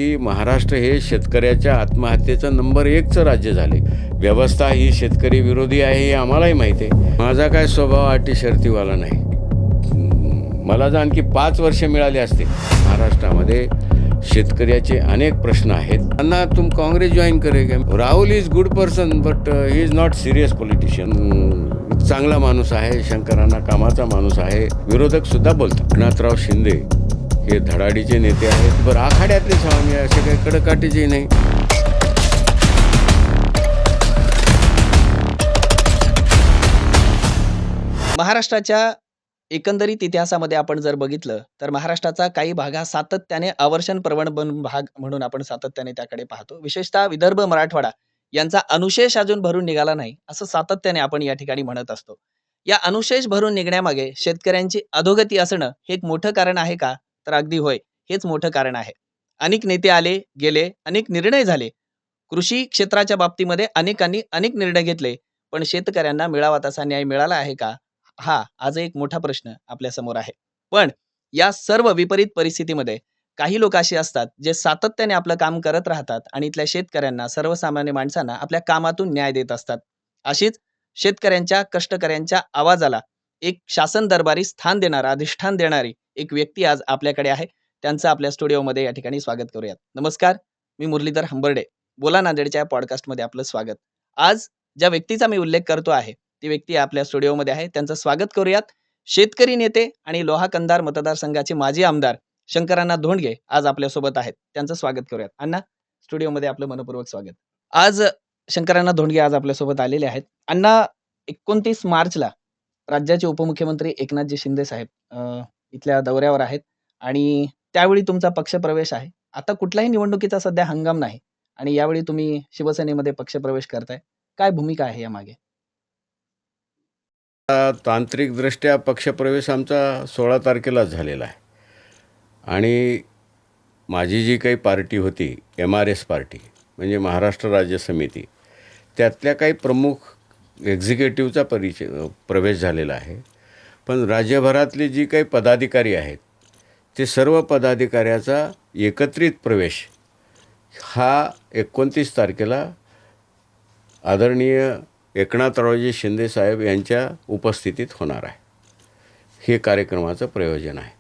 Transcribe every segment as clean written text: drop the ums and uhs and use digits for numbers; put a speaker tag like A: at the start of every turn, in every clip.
A: की महाराष्ट्र हे शेतकऱ्याच्या आत्महत्येचं नंबर 1चं राज्य झाले. व्यवस्था ही शेतकरी विरोधी आहे हे आम्हालाही माहिती आहे. माझा काय स्वभाव अटी शर्तीवाला नाही. मला जर आणखी 5 वर्ष मिळाली असते. महाराष्ट्रामध्ये शेतकऱ्याचे अनेक प्रश्न आहेत. त्यांना तुम काँग्रेस जॉईन करेगा. Rahul is good person but he is not serious politician. चांगला माणूस आहे, शंकरांना कामाचा माणूस आहे. विरोधक सुद्धा बोलतात. एकनाथराव शिंदे हे धडाडीचे नेते आहेत. बरं आखाड्यातले स्वामी असे काही कडकाटीचे नाही.
B: महाराष्ट्राच्या एकंदरीत इतिहासामध्ये आपण जर बघितलं तर महाराष्ट्राचा काही भाग हा सातत्याने अवर्षण प्रवण भाग म्हणून आपण सातत्याने त्याकडे पाहतो. विशेषतः विदर्भ मराठवाडा यांचा अनुशेष अजून भरून निघाला नाही असं सातत्याने आपण या ठिकाणी म्हणत असतो. या अनुशेष भरून निघण्यामागे शेतकऱ्यांची अधोगती असणं हे एक मोठं कारण आहे का? तर अगदी होय, हेच मोठं कारण आहे. अनेक नेते आले गेले, अनेक निर्णय झाले. कृषी क्षेत्राच्या बाबतीमध्ये अनेकांनी अनेक निर्णय घेतले, पण शेतकऱ्यांना मिळावा तसा न्याय मिळाला आहे का? हा आज एक मोठा प्रश्न आपल्या समोर आहे. पण या सर्व विपरीत परिस्थितीमध्ये काही लोक असे असतात जे सातत्याने आपलं काम करत राहतात आणि इथल्या शेतकऱ्यांना, सर्वसामान्य माणसांना आपल्या कामातून न्याय देत असतात. अशीच शेतकऱ्यांच्या, कष्टकऱ्यांच्या आवाजाला एक शासन दरबारी स्थान देणारा, अधिष्ठान देणारी एक व्यक्ती आज आपल्याकडे आहे. त्यांचं आपल्या स्टुडिओमध्ये या ठिकाणी स्वागत करूयात. नमस्कार, मी मुरलीधर हंबर्डे. बोला नांदेडच्या पॉडकास्टमध्ये आपलं स्वागत. आज ज्या व्यक्तीचा मी उल्लेख करतो आहे ती व्यक्ती आपल्या स्टुडिओमध्ये आहे. त्यांचं स्वागत करूयात. शेतकरी नेते आणि लोहा कंधार मतदारसंघाचे माजी आमदार शंकरांना धोंडगे आज आपल्यासोबत आहेत. त्यांचं स्वागत करूयात. अण्णा, स्टुडिओमध्ये आपलं मनपूर्वक स्वागत. आज शंकरांना धोंडगे आज आपल्यासोबत आलेले आहेत. अण्णा, 29 मार्चला राज्याचे उपमुख्यमंत्री एकनाथजी शिंदे साहेब इथल्या दौऱ्यावर आहेत आणि त्यावेळी तुमचा पक्षप्रवेश आहे. आता कुठल्याही निवडणुकीचा सध्या हंगाम नाही आणि यावेळी तुम्ही शिवसेनेमध्ये पक्षप्रवेश करताय. काय भूमिका आहे यामागे?
A: तांत्रिकदृष्ट्या पक्षप्रवेश आमचा 16 तारखेलाच झालेला आहे आणि माझी जी काही पार्टी होती, MRS पार्टी म्हणजे महाराष्ट्र राज्य समिती, त्यातल्या काही प्रमुख एक्झिक्युटिव्हचा प्रवेश झालेला आहे. पण राज्यभरातली जी काही पदाधिकारी आहेत ते सर्व पदाधिकाऱ्याचा एकत्रित प्रवेश हा 29 तारखेला आदरणीय एकनाथरावजी शिंदे साहेब यांच्या उपस्थितीत होणार आहे. हे कार्यक्रमाचं प्रयोजन आहे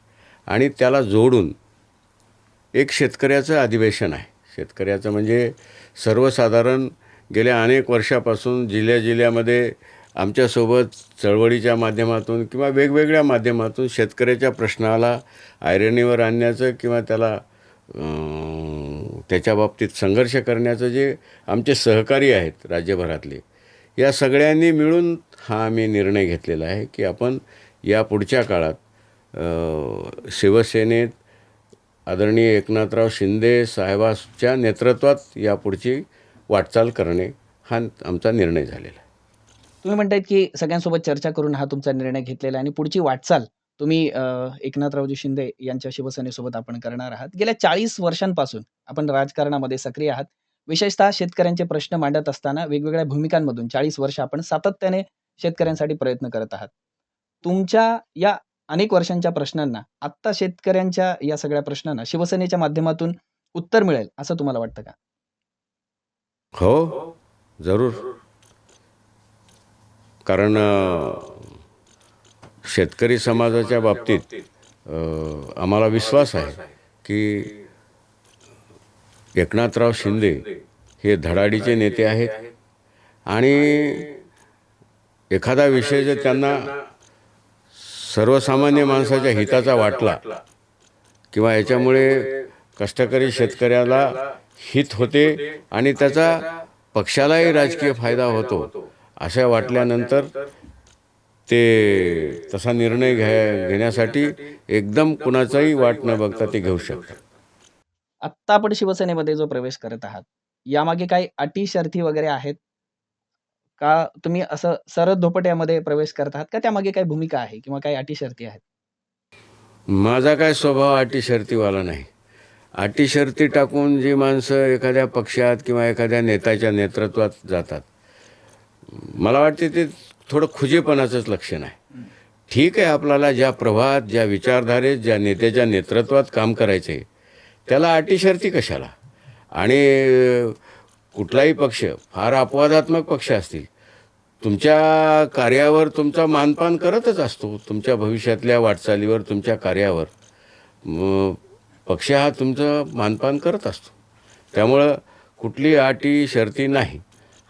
A: आणि त्याला जोडून एक शेतकऱ्याचं अधिवेशन आहे. शेतकऱ्याचं म्हणजे सर्वसाधारण गेल्या अनेक वर्षापासून जिल्ह्यामध्ये आमच्यासोबत चळवळीच्या माध्यमातून किंवा वेगवेगळ्या माध्यमातून शेतकऱ्याच्या प्रश्नाला ऐरणीवर आणण्याचं किंवा त्याच्या बाबतीत संघर्ष करण्याचं जे आमचे सहकारी आहेत राज्यभरातले, या सगळ्यांनी मिळून हा आम्ही निर्णय घेतलेला आहे की आपण या पुढच्या काळात शिवसेनेत आदरणीय एकनाथराव शिंदे साहेबांच्या नेतृत्वात यापुढची वाटचाल करणे हा आमचा निर्णय झालेला आहे.
B: तुम्ही म्हणतायत की सगळ्यांसोबत चर्चा करून हा तुमचा निर्णय घेतलेला आहे आणि पुढची वाटचाल तुम्ही एकनाथरावजी शिंदे यांच्या शिवसेनेसोबत आपण करणार आहात. गेल्या 40 वर्षांपासून आपण राजकारणामध्ये सक्रिय आहात. विशेषतः शेतकऱ्यांचे प्रश्न मांडत असताना वेगवेगळ्या भूमिकांमधून 40 वर्ष आपण सातत्याने शेतकऱ्यांसाठी प्रयत्न करत आहात. तुमच्या या अनेक वर्षांच्या प्रश्नांना, आत्ता शेतकऱ्यांच्या या सगळ्या प्रश्नांना शिवसेनेच्या माध्यमातून उत्तर मिळेल असं तुम्हाला वाटतं का?
A: हो, जरूर. कारण शेतकरी समाजाच्या बाबतीत आम्हाला विश्वास आहे की एकनाथराव शिंदे हे धडाडीचे नेते आहेत आणि एखादा विषय जर त्यांना सर्वसामान्य माणसाच्या हिताचा वाटला किंवा याच्यामुळे कष्टकरी शेतकऱ्याला हित होते आणि त्याचा पक्षालाही राजकीय फायदा होतो अशा वाटल्यानंतर ते तसा निर्णय घेण्यासाठी एकदम कुणाचाही वाट न बघता ते घेऊ शकतात.
B: आत्ता आपण शिवसेनेमध्ये जो प्रवेश करत आहात, यामागे काही अटी शर्ती वगैरे आहेत का? तुम्ही असं सरळ धोपट्यामध्ये प्रवेश करत आहात का त्यामागे काही भूमिका आहे किंवा काही अटी शर्ती आहेत?
A: माझा काय स्वभाव अटी शर्तीवाला नाही. अटी शर्ती टाकून जी माणसं एखाद्या पक्षात किंवा एखाद्या नेत्याच्या नेतृत्वात जातात, मला वाटते ते थोडं खुजेपणाचंच लक्षण आहे. ठीक आहे, आपल्याला ज्या प्रवाहात, ज्या विचारधारेत, ज्या नेत्याच्या नेतृत्वात काम करायचं आहे त्याला अटी शर्ती कशाला? आणि कुठलाही पक्ष, फार अपवादात्मक पक्ष असतील, तुमच्या कार्यावर तुमचा मानपान करतच असतो. तुमच्या भविष्यातल्या वाटचालीवर, तुमच्या कार्यावर पक्ष हा तुमचं मानपान करत असतो. त्यामुळं कुठली अटी शर्ती नाही.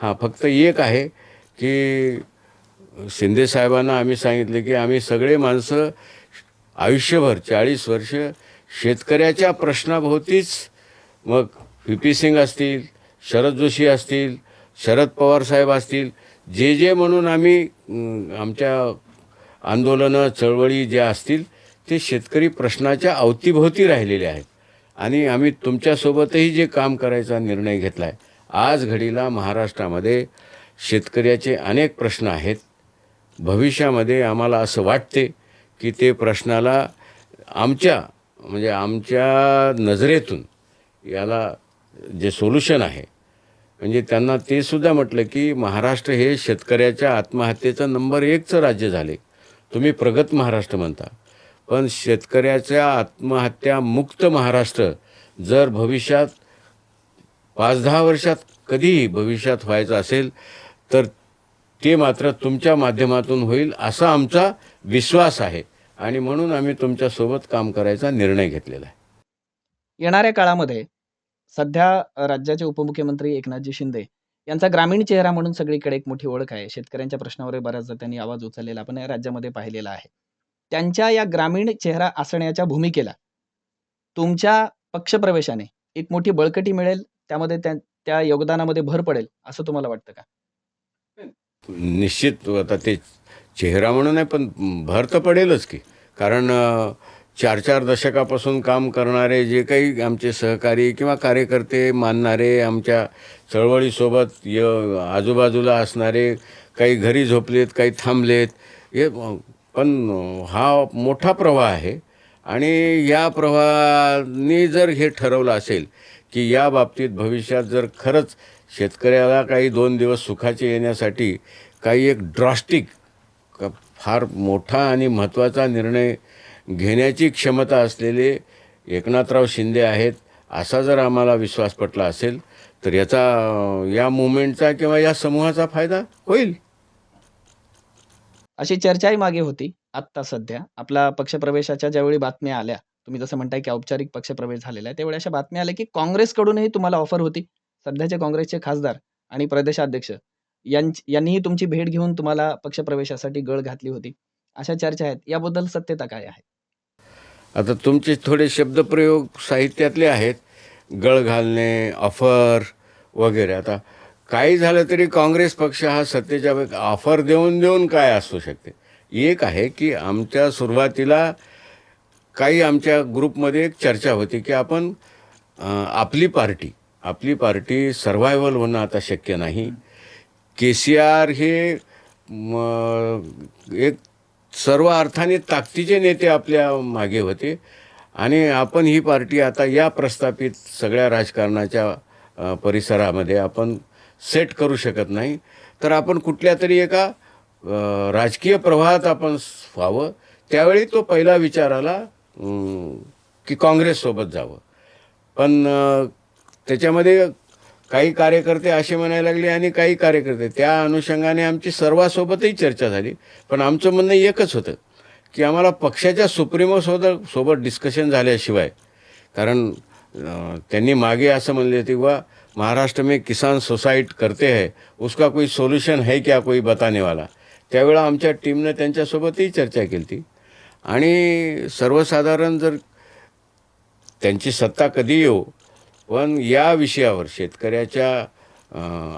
A: हां, फक्त एक आहे की शिंदे साहेबांना आम्ही सांगितले की आम्ही सगळे माणसं आयुष्यभर 40 वर्ष शेतकऱ्याच्या प्रश्नाभोवतीच, मग व्ही.पी. सिंग असतील, शरद जोशी असतील, शरद पवार साहेब असतील, जे म्हणून आम्ही आमच्या आंदोलनं, चळवळी ज्या असतील ते शेतकरी प्रश्नाच्या अवतीभोवती राहिलेले आहेत. आणि आम्ही तुमच्यासोबतही जे काम करायचा निर्णय घेतला आहे. आज घडीला महाराष्ट्रामध्ये शेतकऱ्याचे अनेक प्रश्न आहेत. भविष्यामध्ये आम्हाला असं वाटते की ते प्रश्नाला आमच्या नजरेतून याला जे सोल्युशन आहे, म्हणजे त्यांना ते सुद्धा म्हटलं की महाराष्ट्र हे शेतकऱ्याच्या आत्महत्येचं नंबर 1चं राज्य झाले. तुम्ही प्रगत महाराष्ट्र म्हणता, पण शेतकऱ्याच्या आत्महत्या मुक्त महाराष्ट्र जर भविष्यात 5-10 वर्षात कधीही भविष्यात व्हायचं असेल तर ते मात्र तुमच्या माध्यमातून होईल असा आमचा विश्वास आहे. आणि म्हणून आम्ही तुमच्यासोबत काम करायचा निर्णय घेतलेला आहे.
B: येणाऱ्या काळामध्ये सध्या राज्याचे उपमुख्यमंत्री एकनाथजी शिंदे यांचा ग्रामीण चेहरा म्हणून सगळीकडे एक मोठी ओळख आहे. शेतकऱ्यांच्या प्रश्नावर बऱ्याचदा त्यांनी आवाज उचललेला आपण या राज्यामध्ये पाहिलेला आहे. त्यांच्या या ग्रामीण चेहरा असण्याच्या भूमिकेला तुमच्या पक्षप्रवेशाने एक मोठी बळकटी मिळेल, त्यामध्ये त्या योगदानामध्ये भर पडेल असं तुम्हाला वाटतं का?
A: निश्चित आता ते चेहरा म्हणून आहे, पण भर तर पडेलच की. कारण 4-4 दशकापासून काम करणारे जे काही आमचे सहकारी किंवा कार्यकर्ते मानणारे, आमच्या चळवळीसोबत आजूबाजूला असणारे, काही घरी झोपलेत, काही थांबलेत, हे पण हा मोठा प्रवाह आहे. आणि या प्रवाहाने जर हे ठरवलं असेल की या बाबतीत भविष्यात जर खरंच शेतकऱ्याला काही 2 दिवस सुखाचे येण्यासाठी काही एक ड्रास्टिक, फार मोठा आणि महत्त्वाचा निर्णय घेण्याची क्षमता असलेले एकनाथराव शिंदे आहेत, असा जर आम्हाला विश्वास पटला असेल तर या मुवमेंटचा किंवा या समूहाचा फायदा होईल.
B: अशी चर्चाही मागे होती. आत्ता सध्या आपला पक्षप्रवेशाच्या ज्यावेळी बातम्या आल्या, तुम्ही जसं म्हणताय की औपचारिक पक्षप्रवेश झालेला आहे, त्यावेळी अशा बातम्या आल्या की काँग्रेसकडूनही तुम्हाला ऑफर होती. सध्याचे काँग्रेसचे खासदार आणि प्रदेशाध्यक्ष यांनीही तुमची भेट घेऊन तुम्हाला पक्षप्रवेशासाठी गळ घातली होती. अशा चर्चा आहेत. याबद्दल सत्यता काय आहे?
A: आता तुमचे थोडे शब्दप्रयोग साहित्यातले आहेत, गळ घालणे, ऑफर वगैरे. आता काही झालं तरी काँग्रेस पक्ष हा सत्तेच्या ऑफर देऊन काय असू शकते. एक आहे की आमच्या सुरुवातीला काही आमच्या ग्रुपमध्ये एक चर्चा होती की आपण आपली पार्टी सर्व्हायव्हल होणं आता शक्य नाही. KCR हे एक सर्व अर्थाने ताकदीचे नेते आपल्या मागे होते आणि आपण ही पार्टी आता या प्रस्थापित सगळ्या राजकारणाच्या परिसरामध्ये आपण सेट करू शकत नाही. तर आपण कुठल्या तरी एका राजकीय प्रवाहात आपण व्हावं. त्यावेळी तो पहिला विचार आला की काँग्रेससोबत जावं. पण त्याच्यामध्ये काही कार्यकर्ते असे म्हणायला लागले आणि काही कार्यकर्ते, त्या अनुषंगाने आमची सर्वांसोबतही चर्चा झाली. पण आमचं म्हणणं एकच होतं की आम्हाला पक्षाच्या सोबत डिस्कशन झाल्याशिवाय, कारण त्यांनी मागे असं म्हणले होते की महाराष्ट्र में किसान सुसाइड करते हैं, उसका कोई सोल्यूशन है क्या कोई बताने वाला. त्यावेळेला आमच्या टीमनं त्यांच्यासोबतही चर्चा केली होती. आणि सर्वसाधारण जर त्यांची सत्ता कधी येऊ, पण या विषयावर शेतकऱ्याच्या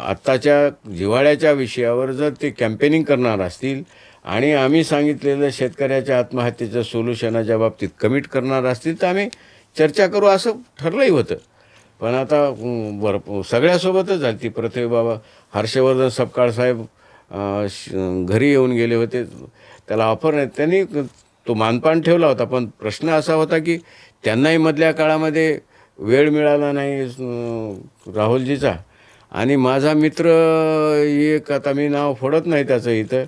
A: आत्ताच्या जिव्हाळ्याच्या विषयावर जर ते कॅम्पेनिंग करणार असतील आणि आम्ही सांगितलेलं शेतकऱ्याच्या आत्महत्येच्या सोल्युशनाच्या बाबतीत कमिट करणार असतील तर आम्ही चर्चा करू असं ठरलंही होतं. पण आता सगळ्यासोबतच झाली ती. प्रतिभाबाबा हर्षवर्धन सपकाळ साहेब घरी येऊन गेले होते, त्याला ऑफर नाही, त्यांनी तो मानपान ठेवला होता. पण प्रश्न असा होता की त्यांनाही मधल्या काळामध्ये वेळ मिळाला नाही राहुलजीचा. आणि माझा मित्र एक, आता मी नाव फोडत नाही त्याचं इथं,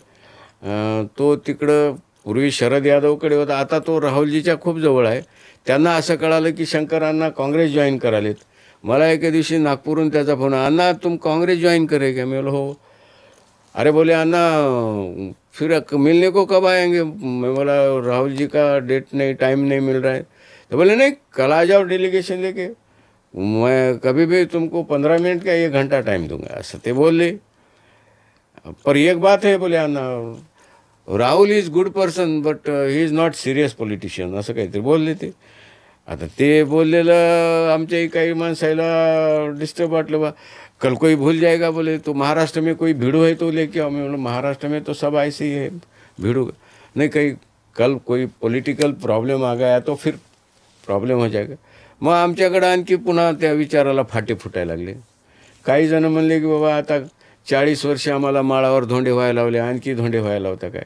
A: तो तिकडं पूर्वी शरद यादवकडे होता, आता तो राहुलजीच्या खूप जवळ आहे. त्यांना असं कळालं की शंकरांना काँग्रेस जॉईन करालेत. मला एके दिवशी नागपूरहून त्याचा फोन, "अन्ना तुम काँग्रेस जॉइन करेंगे?" मैं बोला हो. अरे बोले अन्ना फिर मिलने को कब आएंगे? मैं बोला राहुल जी का डेट नहीं, टाइम नहीं मिल रहा है. तो बोले नहीं कल आ जाओ डेलीगेशन लेके, मैं कभी भी तुमको 15 मिनट का 1 घंटा टाइम दूंगा, असं ते बोलले. पर एक बात है बोले Anna, Rahul is good person but he is not serious politician, असं काहीतरी बोलले ते. आता ते बोललेलं आमच्याही काही माणसाला डिस्टर्ब वाटलं. बा कल कोई भूल जाएगा बोले तो महाराष्ट्र में कोई भिड़ो है तो लेके आओ. मैं बोला महाराष्ट्र में तो सब ऐसे ही है, भिड़ो नहीं, कहीं कल कोई पॉलिटिकल प्रॉब्लेम आ गया तो फिर प्रॉब्लेम हो जाएगा. मग आमच्याकडं आणखी पुन्हा त्या विचाराला फाटे फुटायला लागले. काही जण म्हणले की बाबा आता 40 वर्ष आम्हाला माळावर धोंडे व्हायला लावले, आणखी धोंडे व्हायला लावता काय.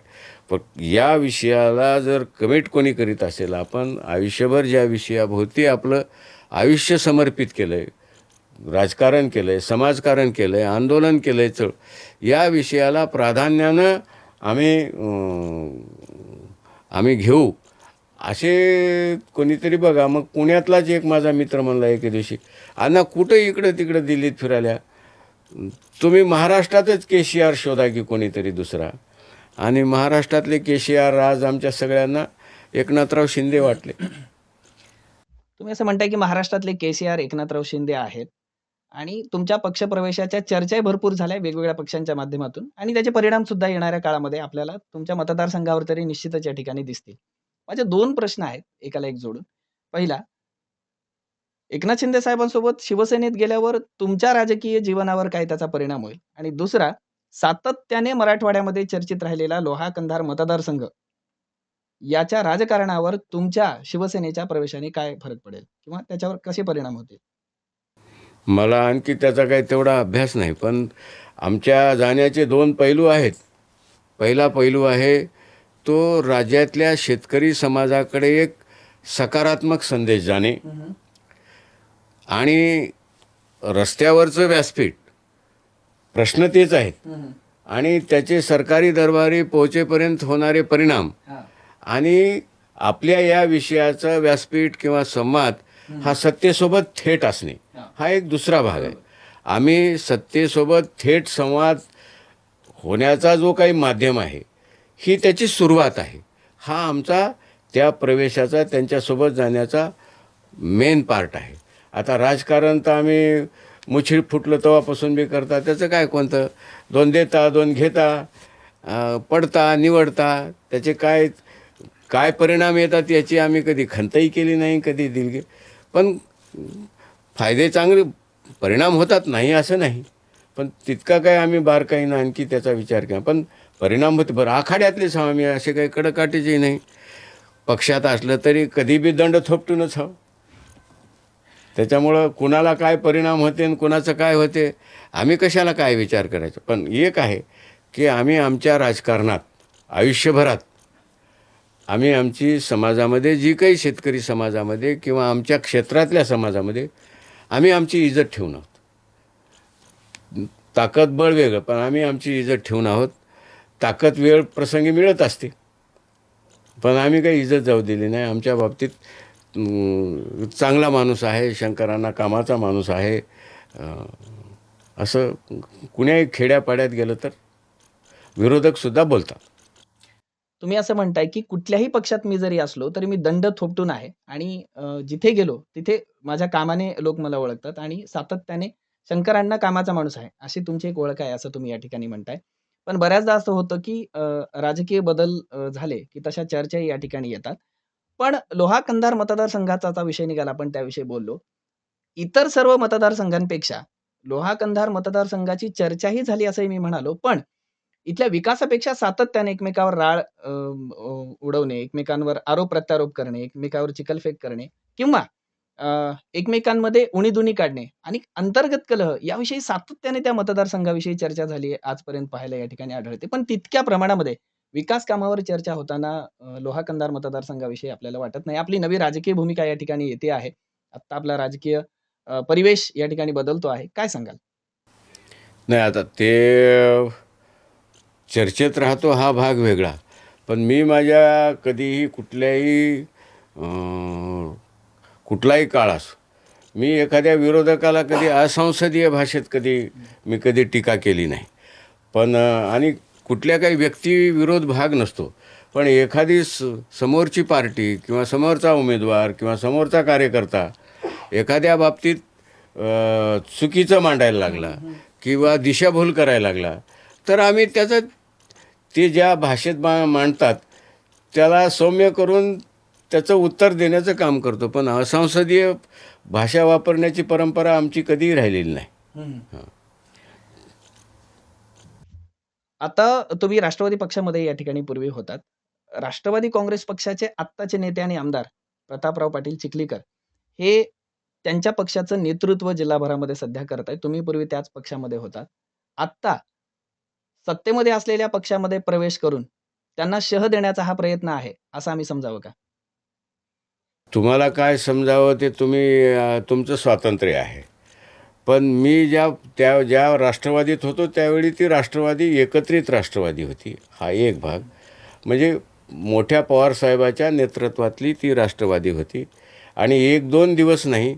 A: पण या विषयाला जर कमिट कोणी करीत असेल, आपण आयुष्यभर ज्या विषयाभोवती आपलं आयुष्य समर्पित केलं आहे, राजकारण केलं आहे, समाजकारण केलं आहे, आंदोलन केलं आहे, या विषयाला प्राधान्यानं आम्ही घेऊ असे कोणीतरी बघा. मग पुण्यातलाच एक माझा मित्र म्हणला एके दिवशी, "अण्णा कुठं इकडं तिकडं दिल्लीत फिरायला, तुम्ही महाराष्ट्रातच KCR शोधा की कोणीतरी दुसरा." आणि महाराष्ट्रातले KCR आज आमच्या सगळ्यांना एकनाथराव शिंदे वाटले.
B: तुम्ही असं म्हणताय की महाराष्ट्रातले KCR एकनाथराव शिंदे आहेत आणि तुमच्या पक्षप्रवेशाच्या चर्चाही भरपूर झाल्या वेगवेगळ्या पक्षांच्या माध्यमातून आणि त्याचे परिणाम सुद्धा येणाऱ्या काळामध्ये आपल्याला तुमच्या मतदारसंघावर तरी निश्चितच या ठिकाणी दिसतील. माझे 2 प्रश्न आहेत, एकाला एक जोडून. पहिला, एकनाथ शिंदे साहेबांसोबत शिवसेनेत गेल्यावर तुमच्या राजकीय जीवनावर काय त्याचा परिणाम होईल? आणि दुसरा, सातत्याने मराठवाड्यामध्ये चर्चित राहिलेला लोहा कंधार मतदारसंघ याच्या राजकारणावर तुमच्या शिवसेनेच्या प्रवेशाने काय फरक पडेल किंवा त्याच्यावर कसे परिणाम होतील?
A: मला आणखी त्याचा काही तेवढा अभ्यास नाही, पण आमच्या जाण्याचे 2 पैलू आहेत. पहिला पैलू आहे तो राज्यातल्या शेतकरी समाजाकडे एक सकारात्मक संदेश जाणे आणि रस्त्यावरचं व्यासपीठ प्रश्न तेच आहेत आणि त्याचे सरकारी दरबारी पोहोचेपर्यंत होणारे परिणाम आणि आपल्या या विषयाचा व्यासपीठ किंवा संवाद हा सत्तेसोबत थेट असणे हा एक दुसरा भाग आहे. आम्ही सत्तेसोबत थेट संवाद होण्याचा जो काही माध्यम आहे ही त्याची सुरुवात आहे. हा आमचा त्या प्रवेशाचा, त्यांच्यासोबत जाण्याचा मेन पार्ट आहे. आता राजकारण तर आम्ही मुछीड फुटलं तेव्हापासून बी करता, त्याचं काय कोणतं 2 देता 2 घेता, पडता निवडता, त्याचे काय काय परिणाम येतात याची आम्ही कधी खंतही केली नाही, कधी दिलगी. पण फायदे चांगले परिणाम होतात, नाही असं नाही, पण तितका काय आम्ही बारकाईनं आणखी त्याचा विचार केला. पण परिणाम होते. बरं आखाड्यातलेच हवं, आम्ही असे काही कडकाटीचे नाही. पक्षात असलं तरी कधी बी दंड थोपटूनच हवं. त्याच्यामुळं कुणाला काय परिणाम होते आणि कुणाचं काय होते आम्ही कशाला काय विचार करायचं. पण एक आहे की आम्ही आमच्या राजकारणात आयुष्यभरात आम्ही आमची समाजामध्ये जी काही शेतकरी समाजामध्ये किंवा आमच्या क्षेत्रातल्या समाजामध्ये आम्ही आमची इज्जत ठेवून आहोत. ताकद बळ वेगळं, पण आम्ही आमची इज्जत ठेवून आहोत. ताकद वेळ प्रसंगी मिळत असते, पण आम्ही काही इज्जत जाऊ दिली नाही. आमच्या बाबतीत चांगला माणूस आहे, शंकरांना कामाचा माणूस आहे, असं कुण्याही खेड्यापाड्यात गेलं तर विरोधकसुद्धा बोलतात.
B: तुम्ही असं म्हणताय की कुठल्याही पक्षात मी जरी असलो तरी मी दंड थोपटून आहे आणि जिथे गेलो तिथे माझ्या कामाने लोक मला ओळखतात आणि सातत्याने शंकरांना कामाचा माणूस आहे अशी तुमची एक ओळख आहे असं तुम्ही या ठिकाणी म्हणताय. पण बऱ्याचदा असं होतं की राजकीय बदल झाले की तशा चर्चाही या ठिकाणी येतात. पण लोहा कंधार मतदारसंघाचा आता विषय निघाला, आपण त्याविषयी बोललो. इतर सर्व मतदारसंघांपेक्षा लोहा कंधार मतदारसंघाची चर्चाही झाली असंही मी म्हणालो. पण इथल्या विकासापेक्षा सातत्याने एकमेकावर राळ उडवणे, एकमेकांवर आरोप-प्रत्यारोप करणे, एकमेकावर चिखलफेक करणे किंवा एकमेकांमध्ये उणी-दुणी काढणे आणि अंतर्गत कलह याविषयी सातत्याने त्या मतदारसंघाविषयी चर्चा झाली आहे, आजपर्यंत पाहायला या ठिकाणी आढळते. पण तितक्या प्रमाणामध्ये विकास कामावर चर्चा होताना लोहा कंधार मतदारसंघाविषयी आपल्याला वाटत नाही. आपली नवी राजकीय भूमिका या ठिकाणी येते आहे. आत्ता आपला राजकीय परिवेश या ठिकाणी बदलतो आहे. काय सांगाल?
A: नाही आता ते चर्चेत राहतो हा भाग वेगळा, पण मी माझ्या कधीही कुठलाही काळ असो, मी एखाद्या विरोधकाला कधी असंसदीय भाषेत मी कधी टीका केली नाही. पण आणि कुठल्या काही व्यक्तिविरोध भाग नसतो. पण एखादी समोरची पार्टी किंवा समोरचा उमेदवार किंवा समोरचा कार्यकर्ता एखाद्या बाबतीत चुकीचं मांडायला लागला किंवा दिशाभूल करायला लागला, तर आम्ही त्याचं ते ज्या भाषेत मांडतात त्याला सौम्य करून त्याचं उत्तर देण्याचं काम करतो. पण असंसदीय भाषा वापरण्याची परंपरा आमची कधीही राहिलेली नाही.
B: आता तुम्ही राष्ट्रवादी पक्षामध्ये या ठिकाणी पूर्वी होतात. राष्ट्रवादी काँग्रेस पक्षाचे आत्ताचे नेते आणि आमदार प्रतापराव पाटील चिखलीकर हे त्यांच्या पक्षाचं नेतृत्व जिल्हाभरामध्ये सध्या करत आहेत. तुम्ही पूर्वी त्याच पक्षामध्ये होतात. आत्ता सत्तेमध्ये असलेल्या पक्षामध्ये प्रवेश करून त्यांना शह देण्याचा हा प्रयत्न आहे, असं आम्ही समजावं का?
A: तुम्हाला काय समजावं ते तुमचं स्वातंत्र्य आहे. पण मी ज्या राष्ट्रवादीत होतो त्यावेळी ती राष्ट्रवादी एकत्रित राष्ट्रवादी होती. हा एक भाग. म्हणजे मोठ्या पवारसाहेबाच्या नेतृत्वातली ती राष्ट्रवादी होती. आणि 1-2 दिवस नाही,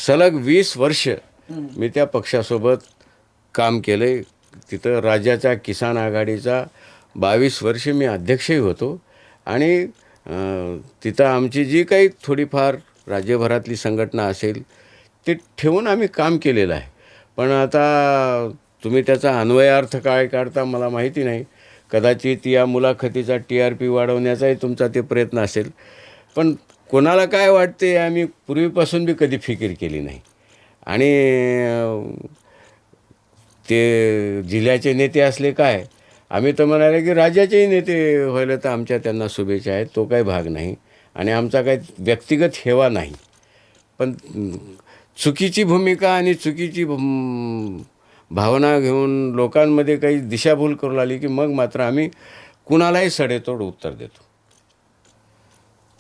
A: सलग 20 वर्ष मी त्या पक्षासोबत काम केलं आहे. तिथं राज्याच्या किसान आघाडीचा 22 वर्ष मी अध्यक्षही होतो. आणि तिथं आमची जी काही थोडीफार राज्यभरातली संघटना असेल ते ठेवून आम्ही काम केलेलं आहे. पण आता तुम्ही त्याचा अन्वयार्थ काय काढता मला माहिती नाही. कदाचित या मुलाखतीचा TRP वाढवण्याचाही तुमचा ते प्रयत्न असेल. पण कोणाला काय वाटते आम्ही पूर्वीपासून बी कधी फिकीर केली नाही. आणि ते जिल्ह्याचे नेते असले काय, आम्ही तर म्हणाले की राज्याचेही नेते व्हायला तर आमच्या त्यांना शुभेच्छा आहेत. तो काही भाग नाही आणि आमचा काही व्यक्तिगत हेवा नाही. पण चुकीची भूमिका आणि चुकीची भावना घेऊन लोकांमध्ये काही दिशाभूल करू लागली की मग मात्र आम्ही कुणालाही सडेतोड उत्तर देतो.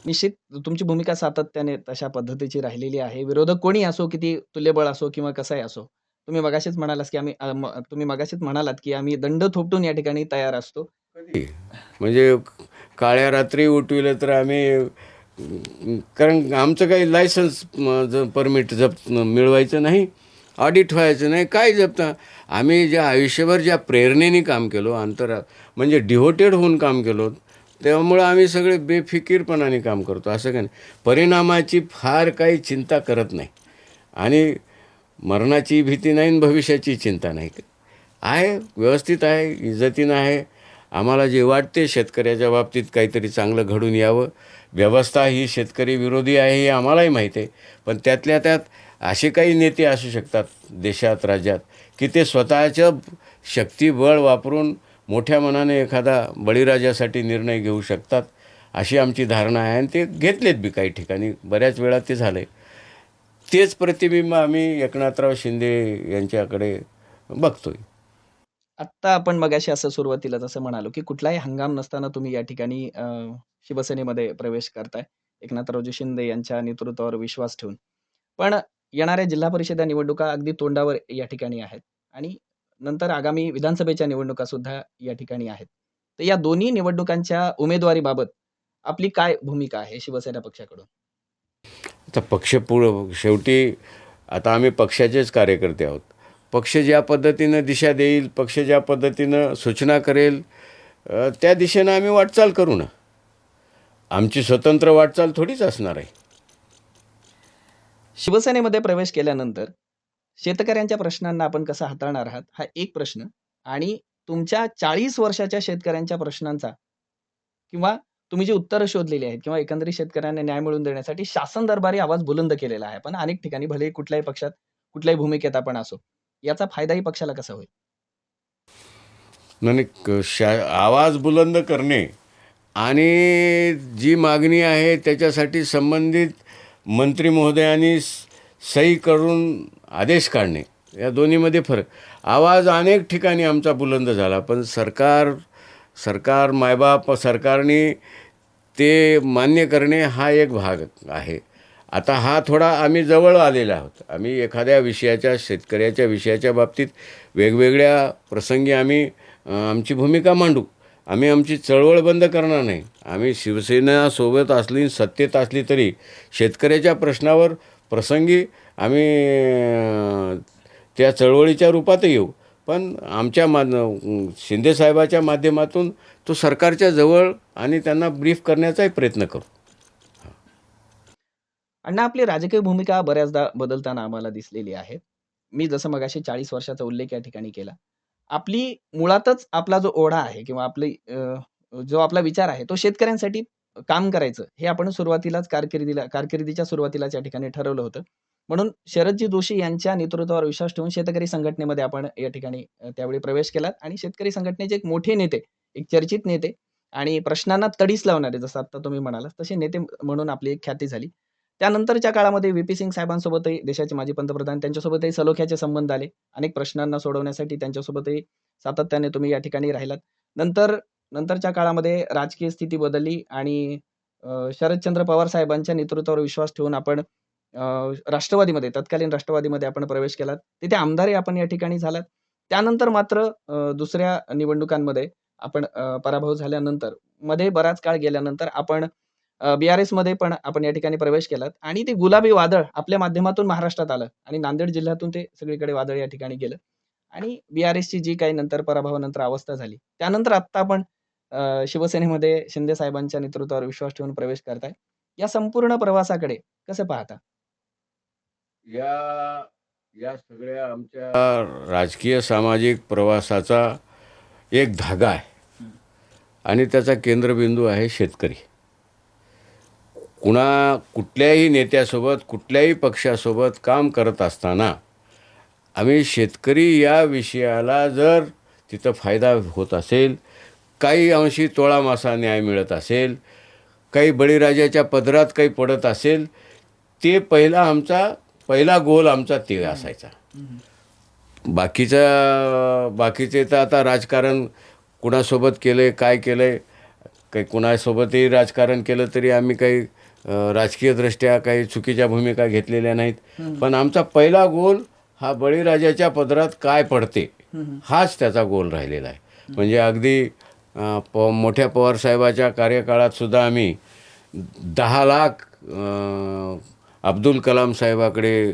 B: निश्चित तुमची भूमिका सातत्याने तशा पद्धतीची राहिलेली आहे. विरोधक कोणी असो, किती तुल्यबळ असो किंवा कसाही असो. तुम्ही मगाशीच म्हणालात, की आम्ही दंड थोपटून या ठिकाणी तयार असतो.
A: कधी म्हणजे काळ्या रात्री उठविलं तर आम्ही, कारण आमचं काही लायसन्स परमिट मिळवायचं नाही, ऑडिट व्हायचं नाही, काय जपता. आम्ही आयुष्यभर ज्या प्रेरणेने काम केलो, म्हणजे डिव्होटेड होऊन काम केलो, त्यामुळं आम्ही सगळे बेफिकीरपणाने काम करतो. असं काही नाही. परिणामाची फार काही चिंता करत नाही आणि मरणाची भीती नाही आणि भविष्याची चिंता नाही. आहे, व्यवस्थित आहे, इज्जतीनं आहे. आम्हाला जे वाटते शेतकऱ्याच्या बाबतीत काहीतरी चांगलं घडून यावं. व्यवस्था ही शेतकरी विरोधी आहे हे आम्हालाही माहिती आहे. पण त्यातल्या त्यात असे काही नेते असू शकतात देशात, राज्यात, की ते स्वतःचं शक्तिबळ वापरून मोठ्या मनाने एखादा बळीराजासाठी निर्णय घेऊ शकतात, अशी आमची धारणा आहे. आणि ते घेतलेत बी काही ठिकाणी, बऱ्याच वेळा ते झाले. तेच प्रतिबिंब आम्ही एकनाथराव शिंदे यांच्याकडे बघतोय.
B: आत्ता आपण मगाशी असं सुरुवातीला जसं म्हणालो, की कुठलाही हंगाम नसताना तुम्ही या ठिकाणी शिवसेनेमध्ये प्रवेश करताय. एकनाथरावजी शिंदे यांच्या नेतृत्वावर विश्वास ठेवून. पण येणाऱ्या जिल्हा परिषदा निवडणुका अगदी तोंडावर या ठिकाणी आहेत आणि नंतर आगामी विधानसभेच्या निवडणुका सुद्धा या ठिकाणी आहेत. तर या दोन्ही निवडणुकांच्या उमेदवारीबाबत आपली काय भूमिका आहे शिवसेना पक्षाकडून?
A: आता शेवटी आता आम्ही पक्षाचेच कार्यकर्ते आहोत. पक्ष ज्या पद्धतीनं दिशा देईल, पक्ष ज्या पद्धतीनं सूचना करेल, त्या दिशेनं आम्ही वाटचाल करू ना. आमची स्वतंत्र वाटचाल थोडीच असणार आहे.
B: शिवसेनेमध्ये प्रवेश केल्यानंतर शेतकऱ्यांच्या प्रश्नांना आपण कसं हाताळणार आहात हा एक प्रश्न आणि तुमच्या 40 वर्षाच्या शेतकऱ्यांच्या प्रश्नांचा किंवा तुम्ही जी उत्तरं शोधलेली आहेत किंवा एकंदरीत शेतकऱ्यांना न्याय मिळवून देण्यासाठी शासन दरबारी आवाज बुलंद केलेला आहे. पण अनेक ठिकाणी भलेही कुठल्याही पक्षात, कुठल्याही भूमिकेत आपण असो, याचा फायदाही पक्षाला कसा होईल?
A: नाही, आवाज बुलंद करणे आणि जी मागणी आहे त्याच्यासाठी संबंधित मंत्री महोदयांनी सही करून आदेश काढणे, या दोन्हीमध्ये फरक. आवाज अनेक ठिकाणी आमचा बुलंद झाला, पण सरकार मायबाप सरकारने ते मान्य करणे हा एक भाग आहे. आता हा थोडा आम्ही जवळ आलेला आहोत. आम्ही एखाद्या शेतकऱ्याच्या विषयाच्या बाबतीत वेगवेगळ्या प्रसंगी आम्ही आमची भूमिका मांडू. आम्ही आमची चळवळ बंद करणार नाही. आम्ही शिवसेना सोबत असली, सत्तेत असली तरी शेतकऱ्याच्या प्रश्नावर प्रसंगी आम्ही त्या चळवळीच्या रूपात येऊ. पण आमच्या शिंदेसाहेबाच्या माध्यमातून तो सरकारच्या जवळ आणि त्यांना ब्रीफ करण्याचाही प्रयत्न करू.
B: अण्णा, आपली राजकीय भूमिका बऱ्याचदा बदलताना आम्हाला दिसलेली आहे. मी जसं मगाशी 40 वर्षाचा उल्लेख या ठिकाणी केला. आपली मुळातच आपला जो ओढा आहे किंवा जो आपला विचार आहे, तो शेतकऱ्यांसाठी काम करायचं, हे आपण सुरुवातीलाच कारकिर्दीच्या सुरुवातीलाच या ठिकाणी ठरवलं होतं. म्हणून शरदजी जोशी यांच्या नेतृत्वावर विश्वास ठेवून शेतकरी संघटनेमध्ये आपण या ठिकाणी त्यावेळी प्रवेश केलात आणि शेतकरी संघटनेचे एक मोठे नेते, एक चर्चित नेते आणि प्रश्नांना तडीस लावणारे, जसं आता तुम्ही म्हणालात, तसे नेते म्हणून आपली एक ख्याती झाली. त्यानंतरच्या काळामध्ये व्ही.पी. सिंग साहेबांसोबतही, देशाचे माजी पंतप्रधान, त्यांच्यासोबतही सलोख्याचे संबंध आले. अनेक प्रश्नांना सोडवण्यासाठी त्यांच्यासोबतही सातत्याने तुम्ही या ठिकाणी राहिलात. नंतरच्या काळामध्ये राजकीय स्थिती बदलली आणि शरदचंद्र पवार साहेबांच्या नेतृत्वावर विश्वास ठेवून आपण तत्कालीन राष्ट्रवादीमध्ये आपण प्रवेश केलात. तिथे आमदारही आपण या ठिकाणी झालात. त्यानंतर मात्र दुसऱ्या निवडणुकांमध्ये आपण पराभव झाल्यानंतर मध्ये बराच काळ गेल्यानंतर आपण बी-आर-एसमध्ये पण आपण या ठिकाणी प्रवेश केलात आणि ते गुलाबी वादळ आपल्या माध्यमातून महाराष्ट्रात आलं आणि नांदेड जिल्ह्यातून ते सगळीकडे वादळ या ठिकाणी गेलं आणि बी-आर-एसची जी काही नंतर पराभवानंतर अवस्था झाली, त्यानंतर आत्ता आपण शिवसेनेमध्ये शिंदे साहेबांच्या नेतृत्वावर विश्वास ठेवून प्रवेश करताय. या संपूर्ण प्रवासाकडे कसं पाहता?
A: या या सगळ्या आमच्या राजकीय सामाजिक प्रवासाचा एक धागा आहे आणि त्याचा केंद्रबिंदू आहे शेतकरी. कुठल्याही नेत्यासोबत, कुठल्याही पक्षासोबत काम करत असताना आम्ही शेतकरी या विषयाला जर तिथं फायदा होत असेल, काही अंशी तोळा मासा न्याय मिळत असेल, काही बळीराजाच्या पदरात काही पडत असेल, ते पहिला गोल आमचा ते असायचा. बाकीचे तर आता राजकारण कुणासोबत केलं आहे, काय केलं आहे, काही कुणासोबतही राजकारण केलं तरी आम्ही काही राजकीयदृष्ट्या काही चुकीच्या भूमिका घेतलेल्या नाहीत. पण आमचा पहिला गोल हा बळीराजाच्या पदरात काय पडते हाच त्याचा गोल राहिलेला आहे. म्हणजे अगदी मोठ्या पवारसाहेबाच्या कार्यकाळात सुद्धा आम्ही 10 लाख अब्दुल कलाम साहेबाकडे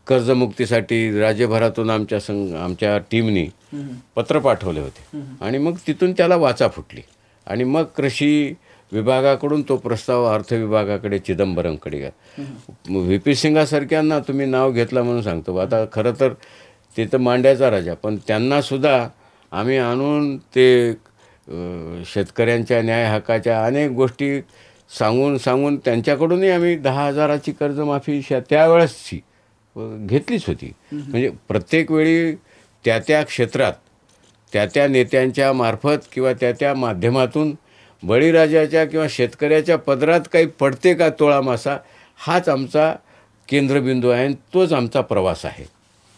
A: कर्जमुक्तीसाठी राज्यभरातून आमच्या टीमनी पत्र पाठवले होते आणि मग तिथून त्याला वाचा फुटली आणि मग कृषी विभागाकडून तो प्रस्ताव अर्थ विभागाकडे चिदंबरमकडे गेला. व्ही.पी. सिंगासारख्यांना तुम्ही नाव घेतलं म्हणून सांगतो. आता खरं तर ते तर मांड्याचा राजा, पण त्यांनासुद्धा आम्ही आणून ते शेतकऱ्यांच्या न्याय हक्काच्या अनेक गोष्टी सांगून त्यांच्याकडूनही आम्ही 10,000ची कर्जमाफी त्यावेळेसची घेतलीच होती. म्हणजे प्रत्येक वेळी त्या क्षेत्रात त्या नेत्यांच्या मार्फत किंवा त्या माध्यमातून बळीराजाच्या किंवा शेतकऱ्याच्या पदरात काही पडते का तोळा मासा, हाच आमचा केंद्रबिंदू आहे आणि तोच आमचा प्रवास आहे.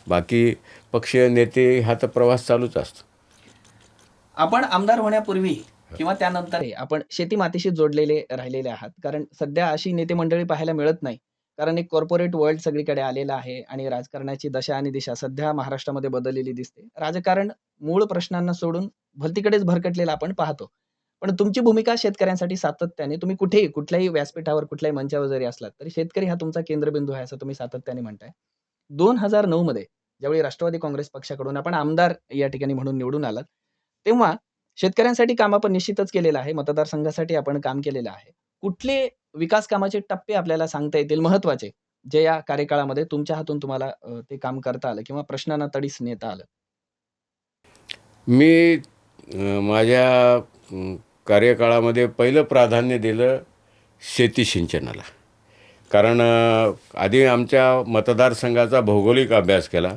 A: बाकी पक्षीय नेते हा तर प्रवास चालूच असतो.
B: आपण आमदार होण्यापूर्वी किंवा त्यानंतर आपण शेती मातीशी जोडलेले राहिलेले आहात. कारण सध्या अशी नेते मंडळी पाहायला मिळत नाही. कारण एक कॉर्पोरेट वर्ल्ड सगळीकडे आलेलं आहे आणि राजकारणाची दशा आणि दिशा सध्या महाराष्ट्रामध्ये बदललेली दिसते. राजकारण मूळ प्रश्नांना सोडून भलतीकडेच भरकटलेलं आपण पाहतो. पण तुमची भूमिका शेतकऱ्यांसाठी सातत्याने, तुम्ही कुठेही, कुठल्याही व्यासपीठावर, कुठल्याही मंचावर जरी असलात, तरी शेतकरी हा तुमचा केंद्रबिंदू आहे, असं तुम्ही सातत्याने म्हणताय. 2009 मध्ये ज्यावेळी राष्ट्रवादी काँग्रेस पक्षाकडून आपण आमदार या ठिकाणी म्हणून निवडून आलात, तेव्हा शेतकऱ्यांसाठी काम आपण निश्चितच केलेलं आहे. मतदारसंघासाठी आपण काम केलेलं आहे. कुठले विकास कामाचे टप्पे आपल्याला सांगता येतील महत्त्वाचे, जे या कार्यकाळामध्ये तुमच्या हातून तुम्हाला ते काम करता आलं किंवा प्रश्नांना तडीस नेता आलं?
A: मी माझ्या कार्यकाळामध्ये पहिलं प्राधान्य दिलं शेती सिंचनाला. कारण आधी आमच्या मतदारसंघाचा भौगोलिक अभ्यास केला.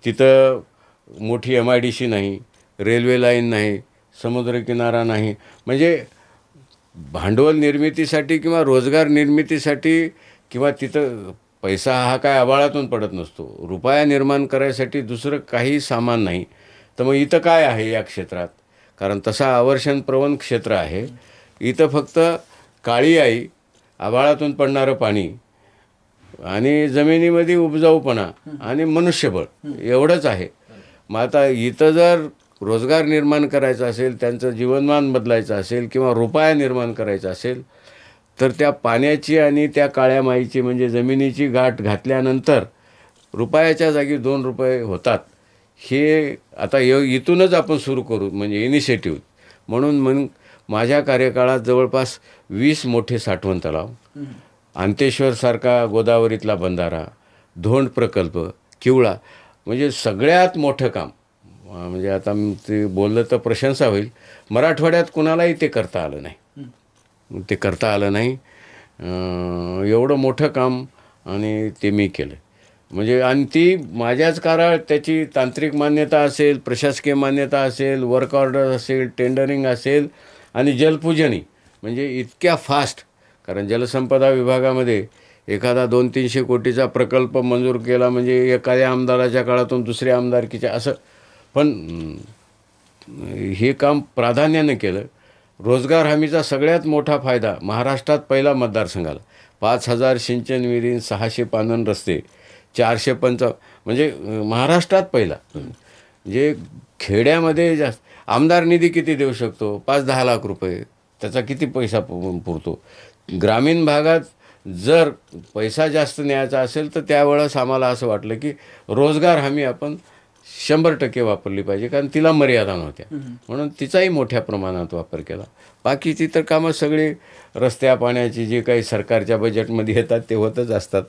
A: तिथं मोठी MIDC नाही, रेल्वे लाईन नाही, समुद्रकिनारा नाही. म्हणजे भांडवल निर्मितीसाठी किंवा रोजगार निर्मितीसाठी किंवा तिथं पैसा हा काय आभाळातून पडत नसतो. रुपया निर्माण करायसाठी दुसरं काही सामान नाही. तर मग इथं काय आहे या क्षेत्रात? कारण तसा आवर्षणप्रवण क्षेत्र आहे. इथं फक्त काळी आई, आभाळातून पडणारं पाणी आणि जमिनीमध्ये उपजाऊपणा आणि मनुष्यबळ एवढंच आहे. मग आता इथं जर रोजगार निर्माण करायचा असेल, त्यांचं जीवनमान बदलायचं असेल किंवा रुपया निर्माण करायचा असेल, तर त्या पाण्याची आणि त्या काळ्या माईची म्हणजे जमिनीची गाठ घातल्यानंतर रुपयाच्या जागी ₹2 होतात. हे आता इथूनच आपण सुरू करू म्हणजे इनिशिएटिव्ह. म्हणून माझ्या कार्यकाळात जवळपास 20 मोठे साठवण तलाव, अंतेश्वरसारखा गोदावरीतला बंधारा, धोंड प्रकल्प, किवळा म्हणजे सगळ्यात मोठं काम. म्हणजे आता ते बोललं तर प्रशंसा होईल. मराठवाड्यात कुणालाही ते करता आलं नाही. ते करता आलं नाही. एवढं मोठं काम आणि ते मी केलं. म्हणजे आणि ती माझ्याच काळात त्याची तांत्रिक मान्यता असेल, प्रशासकीय मान्यता असेल, वर्क ऑर्डर असेल, टेंडरिंग असेल आणि जलपूजनी म्हणजे इतक्या फास्ट. कारण जलसंपदा विभागामध्ये एखादा 200-300 कोटीचा प्रकल्प मंजूर केला म्हणजे एखाद्या आमदाराच्या काळातून दुसऱ्या आमदारकीच्या असं. पण हे काम प्राधान्याने केलं. रोजगार हमीचा सगळ्यात मोठा फायदा महाराष्ट्रात पहिला मतदारसंघाला 5,000 सिंचन विहिरी, 600 पाणंद रस्ते, 455 म्हणजे महाराष्ट्रात पहिला. जे खेड्यामध्ये जास्त आमदार निधी किती देऊ शकतो? 5-10 लाख रुपये. त्याचा किती पैसा पुरतो? ग्रामीण भागात जर पैसा जास्त न्यायचा असेल तर त्यावेळेस आम्हाला असं वाटलं की रोजगार हमी आपण 100% वापरली पाहिजे, कारण तिला मर्यादा नव्हत्या. म्हणून तिचाही मोठ्या प्रमाणात वापर केला. बाकीची तर कामं सगळी रस्त्या पाण्याची जे काही सरकारच्या बजेटमध्ये येतात ते होतच असतात.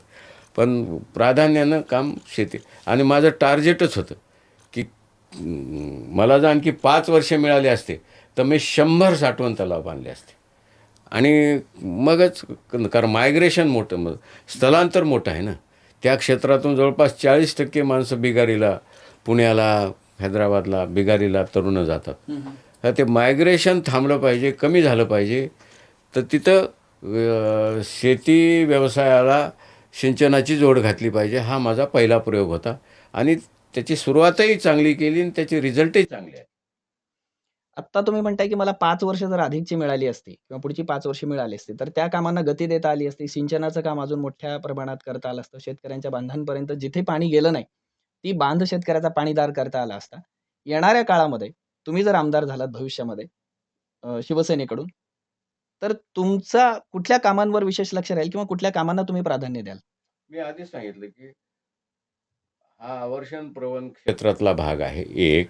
A: पण प्राधान्यानं काम शेती. आणि माझं टार्गेटच होतं की मला जर आणखी 5 वर्ष मिळाले असते तर मी 100 साठवण तलाव बांधले असते. आणि मगच कारण मायग्रेशन मोठं, मग स्थलांतर मोठं आहे ना. त्या क्षेत्रातून जवळपास 40% माणसं बिगारीला, पुण्याला, हैदराबादला बिगारीला तरुण जातात. तर ते मायग्रेशन थांबलं पाहिजे, कमी झालं पाहिजे. तर तिथं शेती व्यवसायाला सिंचनाची जोड घातली पाहिजे. हा माझा पहिला प्रयोग होता आणि त्याची सुरुवातही चांगली केली आणि त्याचे रिझल्टही चांगले आहेत.
B: आत्ता तुम्ही म्हणताय की मला 5 वर्ष जर अधिकची मिळाली असती किंवा पुढची 5 वर्ष मिळाली असती, तर त्या कामांना गती देता आली असती. सिंचनाचं काम अजून मोठ्या प्रमाणात करता आलं असतं. शेतकऱ्यांच्या बांधांपर्यंत जिथे पाणी गेलं नाही, ती बांध शेतकऱ्याचा पाणीदार करता आला असता. येणाऱ्या काळामध्ये तुम्ही जर आमदार झालात भविष्यामध्ये शिवसेनेकडून, तर तुमचा कुठल्या कामांवर विशेष लक्ष राहील किंवा कुठल्या कामांना तुम्ही प्राधान्य द्याल?
A: मी आधीच सांगितलं की हा आवर्षण प्रवण क्षेत्रातला भाग आहे. एक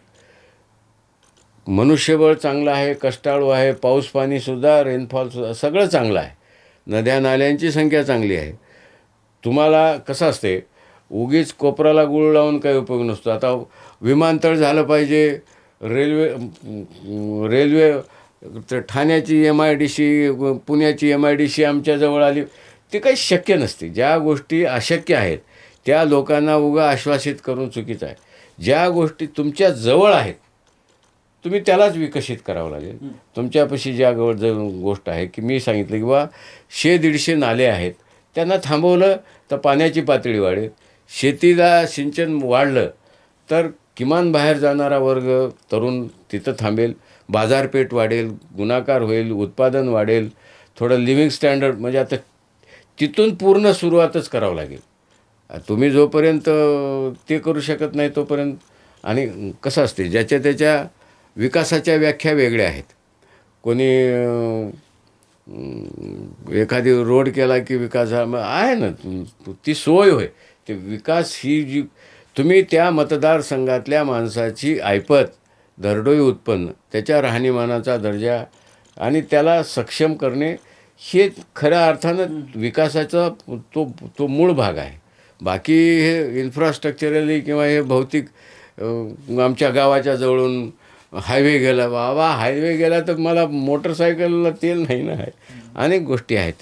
A: मनुष्यबळ चांगलं आहे, कष्टाळू आहे, पाऊस पाणीसुद्धा, रेनफॉलसुद्धा सगळं चांगलं आहे. नद्या नाल्यांची संख्या चांगली आहे. तुम्हाला कसं असते, उगीच कोपराला गूळ लावून काही उपयोग नसतो. आता विमानतळ झालं पाहिजे, रेल्वे तर ठाण्याची MIDC, पुण्याची MIDC आमच्याजवळ आली, ते काही शक्य नसते. ज्या गोष्टी अशक्य आहेत त्या लोकांना उगा आश्वासित करून चुकीचं आहे. ज्या गोष्टी तुमच्या जवळ आहेत तुम्ही त्यालाच विकसित करावं लागेल. तुमच्यापाशी ज्या गोष्ट आहे की मी सांगितलं की बा 100-150 नाले आहेत, त्यांना थांबवलं तर पाण्याची पातळी वाढेल. शेतीला सिंचन वाढलं तर किमान बाहेर जाणारा वर्ग तरुण तिथं थांबेल, बाजारपेठ वाढेल, गुणाकार होईल, उत्पादन वाढेल, थोडं लिव्हिंग स्टँडर्ड. म्हणजे आता तिथून पूर्ण सुरुवातच करावं लागेल. तुम्ही जोपर्यंत ते करू शकत नाही तोपर्यंत. आणि कसं असते, ज्याच्या त्याच्या विकासाच्या व्याख्या वेगळ्या आहेत. कोणी एखादी रोड केला की विकास आहे ना, ती सोय होय. ते विकास ही जी तुम्ही त्या मतदारसंघातल्या माणसाची ऐपत, दरडोई उत्पन्न, त्याच्या राहणीमानाचा दर्जा आणि त्याला सक्षम करणे हे खऱ्या अर्थानं विकासाचा तो मूळ भाग आहे. बाकी हे इन्फ्रास्ट्रक्चरली किंवा हे भौतिक आमच्या गावाच्या जवळून हायवे गेला, बाबा हायवे गेला तर मला मोटरसायकलला तेल नाही ना आहे. अनेक गोष्टी आहेत,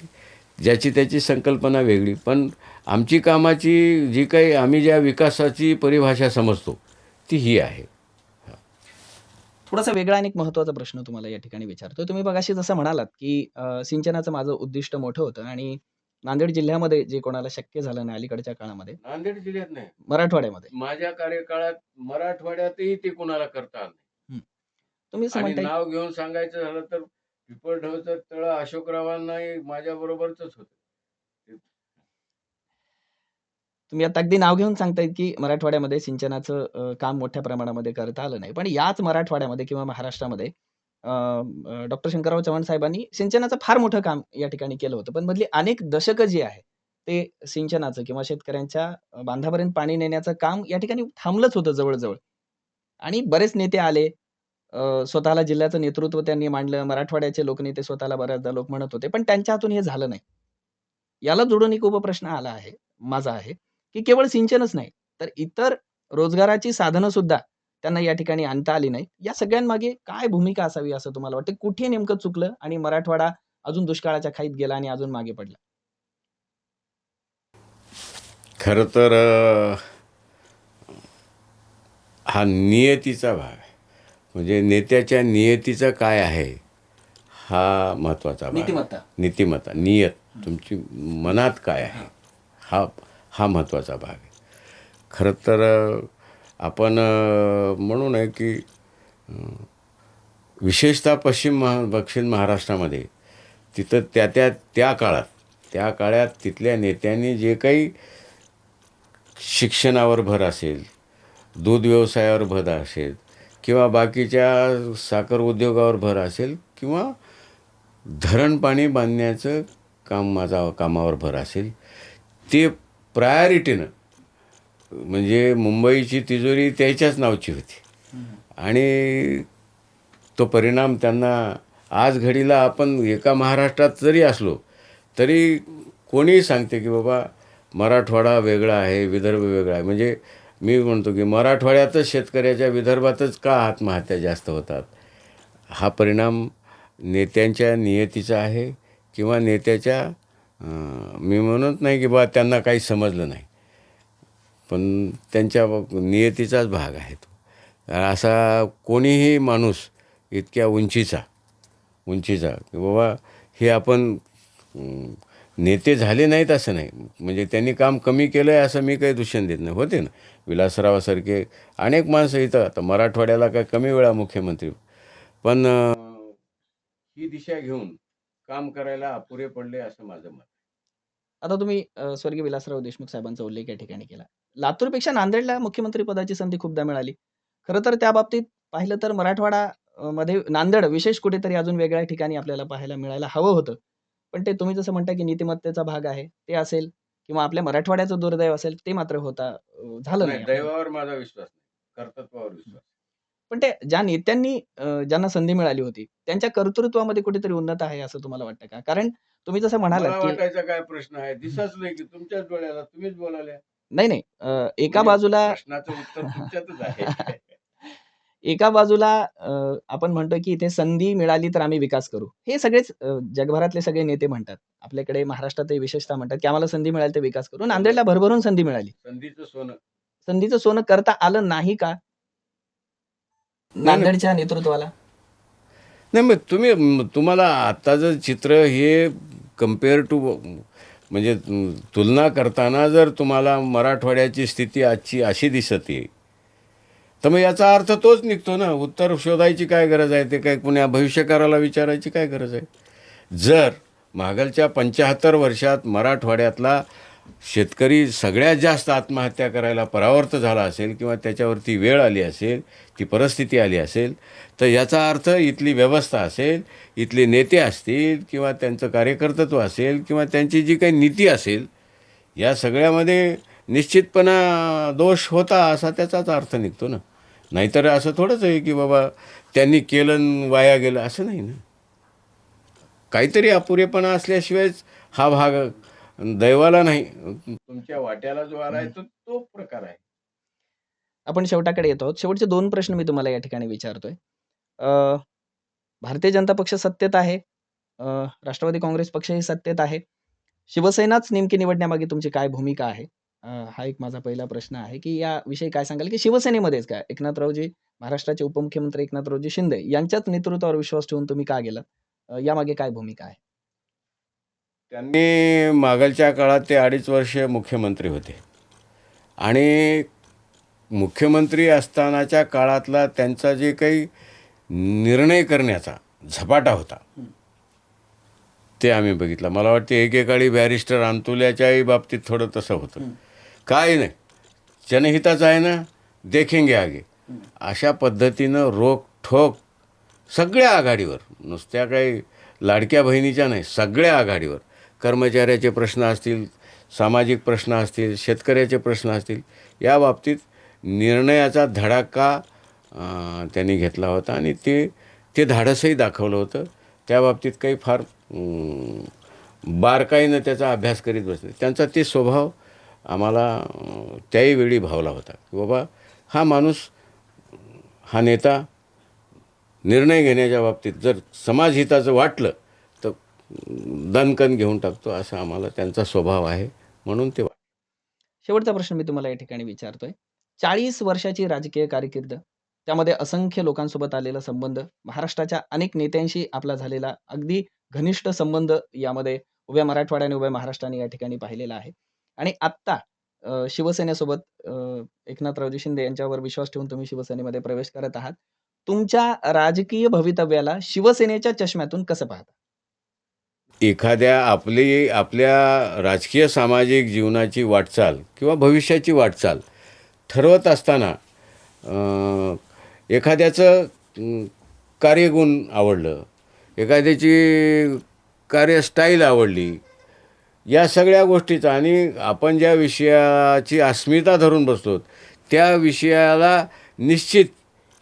A: ज्याची त्याची संकल्पना वेगळी. पण आमची कामाची जी काही आम्ही ज्या विकासाची परिभाषा समजतो ती ही आहे.
B: थोडासा वेगळा आणि एक महत्त्वाचा प्रश्न तुम्हाला या ठिकाणी विचारतोय. तुम्ही मगाशी जसं म्हणालात, की सिंचनाचं माझं उद्दिष्ट मोठं होतं आणि नांदेड जिल्ह्यामध्ये जे कोणाला शक्य झालं नाही अलीकडच्या काळामध्ये,
A: नांदेड जिल्ह्यात नाही,
B: मराठवाड्यामध्ये.
A: माझ्या कार्यकाळात मराठवाड्यातही ते कुणाला करता आलं नाही.
B: हं. तुम्ही असं
A: आणि
B: म्हणताय
A: नाव घेऊन सांगायचं झालं तर पिपळढवचं तळं अशोकरावांनाही माझ्याबरोबरच होतं.
B: तुम्ही आता अगदी नाव घेऊन सांगतायत, की मराठवाड्यामध्ये सिंचनाचं काम मोठ्या प्रमाणामध्ये करता आलं नाही. पण याच मराठवाड्यामध्ये किंवा महाराष्ट्रामध्ये डॉक्टर शंकरराव चव्हाण साहेबांनी सिंचनाचं फार मोठं काम या ठिकाणी केलं होतं. पण मधली अनेक दशकं जी आहे, ते सिंचनाचं किंवा शेतकऱ्यांच्या बांधापर्यंत पाणी नेण्याचं काम या ठिकाणी थांबलंच होतं जवळ आणि बरेच नेते आले. स्वतःला जिल्ह्याचं नेतृत्व त्यांनी मांडलं. मराठवाड्याचे लोकनेते स्वतःला बऱ्याचदा लोक म्हणत होते. पण त्यांच्या हातून हे झालं नाही. याला जोडून एक उपप्रश्न आला आहे, माझा आहे, की केवळ सिंचनच नाही, तर इतर रोजगाराची साधनं सुद्धा त्यांना या ठिकाणी आणता आली नाहीत. या सगळ्यांमागे काय भूमिका असावी असं तुम्हाला वाटतं? कुठे नेमकं चुकलं आणि मराठवाडा अजून दुष्काळाच्या खाईत गेला आणि अजून मागे पडला?
A: खरं तर हा नियतीचा भाग आहे. म्हणजे नेत्याच्या नियतीचं काय आहे हा महत्त्वाचा भाग आहे.
B: नीतिमत्ता.
A: नीतिमत्ता, नियत, तुमची मनात काय आहे हा हा महत्त्वाचा भाग आहे. खरं तर आपण म्हणू नये की विशेषतः दक्षिण महाराष्ट्रामध्ये तिथं त्या काळात तिथल्या नेत्यांनी जे काही शिक्षणावर भर असेल, दूध व्यवसायावर भर असेल किंवा बाकीच्या साखर उद्योगावर भर असेल किंवा धरण पाणी बांधण्याचं कामावर भर असेल, ते प्रायोरिटीनं म्हणजे मुंबईची तिजोरी त्याच्याच नावची होती आणि तो परिणाम त्यांना आज घडीला आपण एका महाराष्ट्रात जरी असलो तरी कोणीही सांगते की बाबा मराठवाडा वेगळा आहे, विदर्भ वेगळा आहे. म्हणजे मी म्हणतो की मराठवाड्यातच शेतकऱ्याच्या, विदर्भातच का आत्महत्या जास्त होतात. हा परिणाम नेत्यांच्या नियतीचा आहे किंवा नेत्याच्या मी म्हणत नाही की बा त्यांना काही समजलं नाही, पण त्यांच्या नियतीचाच भाग आहे तो. असा कोणीही माणूस इतक्या उंचीचा की बाबा हे आपण नेते झाले नाहीत असं नाही, म्हणजे त्यांनी काम कमी केलं आहे असं मी काही दूषण देत नाही. होते ना विलासरावासारखे अनेक माणसं इथं, आता मराठवाड्याला काय कमी वेळा मुख्यमंत्री, पण ही दिशा घेऊन काम करायला अपुरे पडले असं माझं मत.
B: आता तुम्ही स्वर्गीय विलासराव देशमुख साहेबांचा उल्लेख या ठिकाणी केला. लातूरपेक्षा नांदेडला मुख्यमंत्री पदाची संधी खूपदा मिळाली. खरं तर त्या बाबतीत पाहिलं तर मराठवाडा मध्ये नांदेड विशेष कुठेतरी अजून वेगळ्या ठिकाणी आपल्याला पाहायला मिळायला हवं होतं. पण ते तुम्ही जसं म्हणता, की नीतिमत्तेचा भाग आहे, ते असेल किंवा आपल्या मराठवाड्याचं दुर्दैव असेल, ते मात्र झालं
A: नाही,
B: नाही आपल्याला.
A: दैवावर माझा विश्वास नाही, कर्तृत्वावर विश्वास.
B: पण ते ज्या नेत्यांनी ज्यांना संधी मिळाली होती, त्यांच्या कर्तृत्वामध्ये कुठेतरी उन्नत आहे असं तुम्हाला वाटतं का? कारण तुम्ही जसं म्हणालात,
A: मला
B: की
A: वाटायचा काय प्रश्न आहे, दिसचलंय की तुमच्याच डोळ्याला, तुम्हीच बोलाल्या.
B: नाही, नाही. एका
A: म्हणजे
B: बाजूला
A: प्रश्नाचं उत्तर तुमच्यातच आहे.
B: एका बाजूला आपण म्हणतो की इथे संधी मिळाली तर आम्ही विकास करू. हे सगळेच जगभरातले सगळे नेते म्हणतात. आपल्याकडे महाराष्ट्रातही विशेषतः म्हणतात, की आम्हाला संधी मिळाली तर विकास करू. नांदेडला भरभरून संधी मिळाली.
A: संधीचं सोनं.
B: संधीचं सोनं करता आलं नाही का?
A: नाही, नाही.
B: नांदेडच्या नेतृत्वाला?
A: नाही, मग तुम्हाला आत्ताचं चित्र हे कम्पेअर टू म्हणजे तुलना करताना जर तुम्हाला मराठवाड्याची स्थिती आजची अशी दिसत आहे, तर मग याचा अर्थ तोच निघतो ना. उत्तर शोधायची काय गरज आहे, ते काय पुण्या भविष्यकाराला विचारायची काय गरज आहे. जर मागलच्या 75 वर्षात मराठवाड्यातला शेतकरी सगळ्यात जास्त आत्महत्या करायला परावर्त झाला असेल किंवा त्याच्यावरती वेळ आली असेल, ती परिस्थिती आली असेल, तर याचा अर्थ इथली व्यवस्था असेल, इथले नेते असतील किंवा त्यांचं कार्यकर्तृत्व असेल किंवा त्यांची जी काही नीती असेल, या सगळ्यामध्ये निश्चितपणा दोष होता असा त्याचाच अर्थ निघतो ना. नाहीतर असं थोडंच आहे की बाबा त्यांनी केलं न वाया गेलं, असं नाही ना. काहीतरी अपुरेपणा असल्याशिवायच हा भाग दैवाला नाही, तुमच्या वाट्याला जो आला आहे तो प्रकार आहे.
B: आपण शेवटाकडे येतो आहोत. शेवटचे 2 प्रश्न मी तुम्हाला या ठिकाणी विचारतोय. अ, भारतीय जनता पक्ष सत्तेत आहे. अ, राष्ट्रवादी काँग्रेस पक्षही सत्तेत आहे. शिवसेनाच नेमकी निवडण्यामागे तुमची काय भूमिका आहे? हा एक माझा पहिला प्रश्न आहे, की याविषयी काय सांगाल, की शिवसेनेमध्येच काय एकनाथरावजी महाराष्ट्राचे उपमुख्यमंत्री एकनाथरावजी शिंदे यांच्याच नेतृत्वावर विश्वास ठेवून तुम्ही का गेलात? यामागे काय भूमिका आहे?
A: त्यांनी मागलच्या काळात ते 2.5 वर्ष मुख्यमंत्री होते आणि मुख्यमंत्री असतानाच्या काळातला त्यांचा जे काही निर्णय करण्याचा झपाटा होता ते आम्ही बघितलं. मला वाटते एकेकाळी बॅरिस्टर अंतुल्याच्याही बाबतीत थोडं तसं होतं. काय नाही, जनहिताचं आहे ना, देखेंगे आगे. अशा पद्धतीनं रोखठोक सगळ्या आघाडीवर, नुसत्या काही लाडक्या बहिणीच्या नाही, सगळ्या आघाडीवर कर्मचाऱ्याचे प्रश्न असतील, सामाजिक प्रश्न असतील, शेतकऱ्याचे प्रश्न असतील, या बाबतीत निर्णयाचा धडाका त्यांनी घेतला होता आणि ते धाडसही दाखवलं होतं. त्या बाबतीत काही फार बारकाईनं त्याचा अभ्यास करीत बसले. त्यांचा ते स्वभाव आम्हाला त्याही वेळी भावला होता की बाबा हा माणूस, हा नेता निर्णय घेण्याच्या बाबतीत जर समाजहिताचं वाटलं तर दणकन घेऊन टाकतो, असा आम्हाला त्यांचा स्वभाव आहे. म्हणून ते
B: शेवटचा प्रश्न मी तुम्हाला या ठिकाणी विचारतोय. 40 वर्षाची राजकीय कारकीर्द, त्यामध्ये असंख्य लोकांसोबत आलेला संबंध, महाराष्ट्राच्या अनेक नेत्यांशी आपला झालेला अगदी घनिष्ठ संबंध यामध्ये उभ्या मराठवाड्या आणि उभ्या महाराष्ट्राने या ठिकाणी पाहिलेला आहे. आणि आत्ता शिवसेनेसोबत एकनाथरावजी शिंदे यांच्यावर विश्वास ठेवून तुम्ही शिवसेनेमध्ये प्रवेश करत आहात. तुमच्या राजकीय भवितव्याला शिवसेनेच्या चष्म्यातून कसं पाहता?
A: आपल्या राजकीय सामाजिक जीवनाची वाटचाल किंवा भविष्याची वाटचाल ठरवत असताना एखाद्याचं कार्यगुण आवडलं, एखाद्याची कार्यस्टाईल आवडली, या सगळ्या गोष्टीचा आणि आपण ज्या विषयाची अस्मिता धरून बसतो त्या विषयाला निश्चित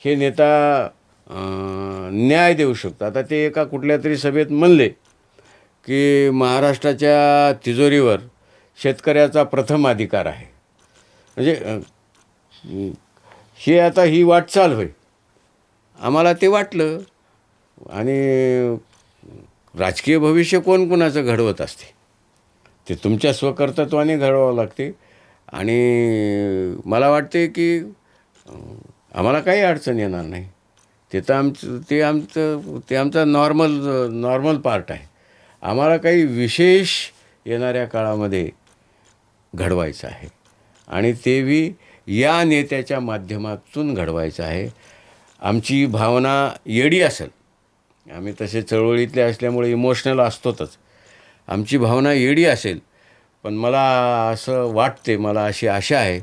A: हे नेता न्याय देऊ शकतो. आता ते एका कुठल्या तरी सभेत म्हणले की महाराष्ट्राच्या तिजोरीवर शेतकऱ्याचा प्रथम अधिकार आहे. म्हणजे हे आता ही वाटचाल होय. आम्हाला ते वाटलं. आणि राजकीय भविष्य कोण कोणाचं घडवत असते, ते तुमच्या स्वकर्तृत्वाने घडवावं लागते. आणि मला वाटते की आम्हाला काही अडचण येणार नाही. ते आमचा नॉर्मल पार्ट आहे. आम्हाला काही विशेष येणाऱ्या काळामध्ये घडवायचं आहे आणि तेही या नेत्याच्या माध्यमातून घडवायचं आहे. आमची भावना येडी असेल, आम्ही तसे चळवळीतले असल्यामुळे इमोशनल असतोच. आमची भावना येडी असेल, पण मला असं वाटते, मला अशी आशा आहे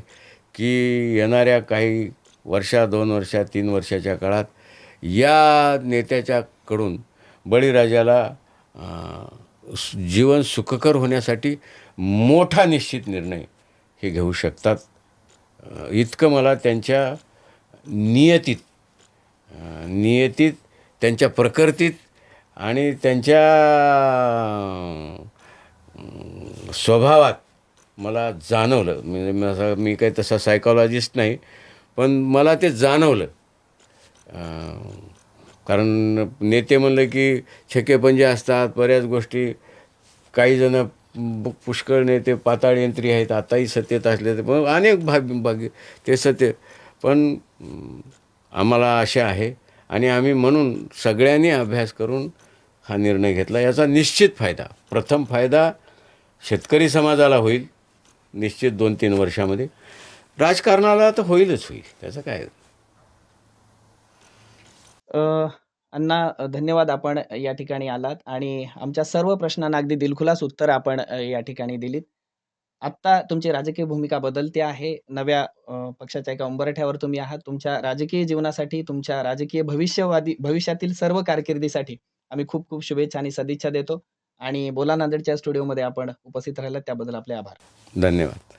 A: की येणाऱ्या काही वर्षा, 2 वर्षा, 3 वर्षाच्या काळात या नेत्याच्याकडून बळीराजाला जीवन सुखकर होण्यासाठी मोठा निश्चित निर्णय हे घेऊ शकतात. इतकं मला त्यांच्या नियतीत, त्यांच्या प्रकृतीत आणि त्यांच्या स्वभावात मला जाणवलं. म्हणजे मी काही तसा सायकॉलॉजिस्ट नाही, पण मला ते जाणवलं. कारण नेते म्हणलं की छकेपंजे असतात, बऱ्याच गोष्टी. काही जण पुष्कळ नेते पाताळ यंत्री आहेत, आताही सत्तेत असले तर पण अनेक भाग ते सत्य. पण आम्हाला आशा आहे आणि आम्ही म्हणून सगळ्यांनी अभ्यास करून हा निर्णय घेतला. याचा निश्चित फायदा, प्रथम फायदा शेतकरी समाजाला होईल निश्चित 2-3 वर्षामध्ये. राजकारणाला तर होईल, त्याचं काय.
B: अण्णा धन्यवाद, आपण या ठिकाणी आलात आणि आमच्या सर्व प्रश्नांना अगदी दिलखुलास उत्तर आपण या ठिकाणी दिलीत. आत्ता तुमची राजकीय भूमिका बदलते आहे. नव्या पक्षाच्या एका उंबरठ्यावर तुम्ही आहात. तुमच्या राजकीय जीवनासाठी, तुमच्या राजकीय भविष्यातील सर्व कारकिर्दीसाठी आम्ही खूप खूप शुभेच्छा आणि सदिच्छा देतो. आणि बोला नांदेडच्या स्टुडिओमध्ये आपण उपस्थित राहिलात त्याबद्दल आपले आभार.
A: धन्यवाद.